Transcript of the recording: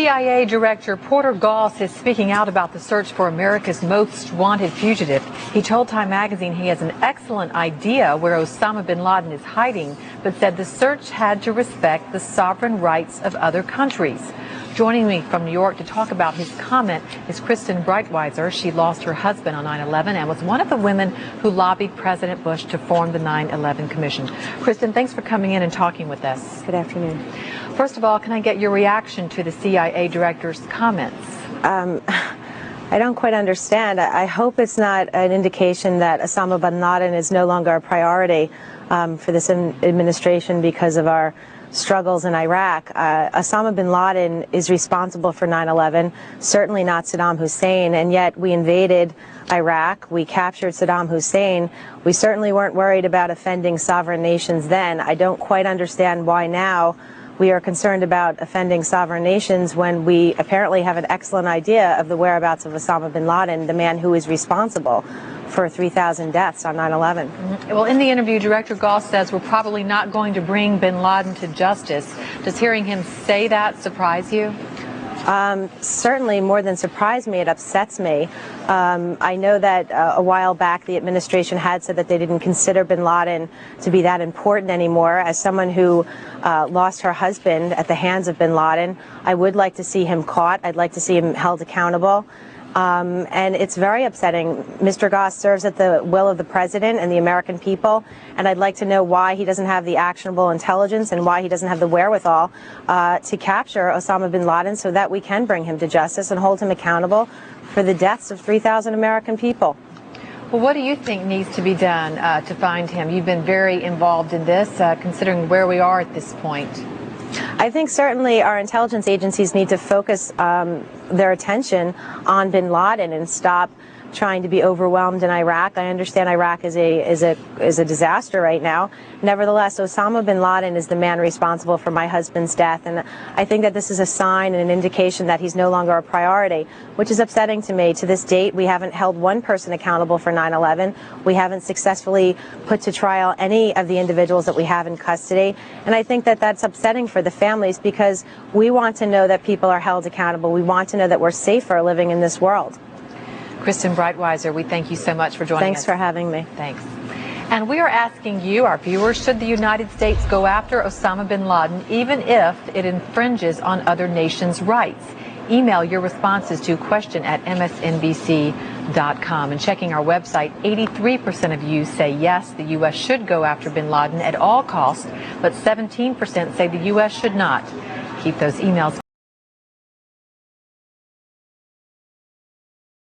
CIA Director Porter Goss is speaking out about the search for America's most wanted fugitive. He told Time magazine he has an excellent idea where Osama bin Laden is hiding, but said the search had to respect the sovereign rights of other countries. Joining me from New York to talk about his comment is Kristen Breitweiser. She lost her husband on 9/11 and was one of the women who lobbied President Bush to form the 9/11 Commission. Kristen, thanks for coming in and talking with us. Good afternoon. First of all, can I get your reaction to the CIA director's comments? I don't quite understand. I hope it's not an indication that Osama bin Laden is no longer a priority for this administration because of our struggles in Iraq. Osama bin Laden is responsible for 9/11, certainly not Saddam Hussein, and yet we invaded Iraq. We captured Saddam Hussein. We certainly weren't worried about offending sovereign nations then. I don't quite understand why now we are concerned about offending sovereign nations when we apparently have an excellent idea of the whereabouts of Osama bin Laden, the man who is responsible for 3,000 deaths on 9/11. Well, in the interview, Director Goss says we're probably not going to bring bin Laden to justice. Does hearing him say that surprise you? Certainly more than surprise me, it upsets me. I know that a while back the administration had said that they didn't consider bin Laden to be that important anymore. As someone who lost her husband at the hands of bin Laden, I would like to see him caught. I'd like to see him held accountable. And it's very upsetting. Mr. Goss serves at the will of the president and the American people, and I'd like to know why he doesn't have the actionable intelligence and why he doesn't have the wherewithal to capture Osama bin Laden so that we can bring him to justice and hold him accountable for the deaths of 3,000 American people. Well, what do you think needs to be done to find him? You've been very involved in this, considering where we are at this point. I think certainly our intelligence agencies need to focus their attention on bin Laden and stop trying to be overwhelmed in Iraq. I understand Iraq is a disaster right now. Nevertheless, Osama bin Laden is the man responsible for my husband's death, and I think that this is a sign and an indication that he's no longer a priority, which is upsetting to me. To this date, we haven't held one person accountable for 9/11. We haven't successfully put to trial any of the individuals that we have in custody, and I think that that's upsetting for the families because we want to know that people are held accountable. We want to know that we're safer living in this world. Kristen Breitweiser, we thank you so much for joining us. Thanks for having me. Thanks. And we are asking you, our viewers, should the United States go after Osama bin Laden even if it infringes on other nations' rights? Email your responses to question@msnbc.com. And checking our website, 83% of you say yes, the U.S. should go after bin Laden at all costs, but 17% say the U.S. should not. Keep those emails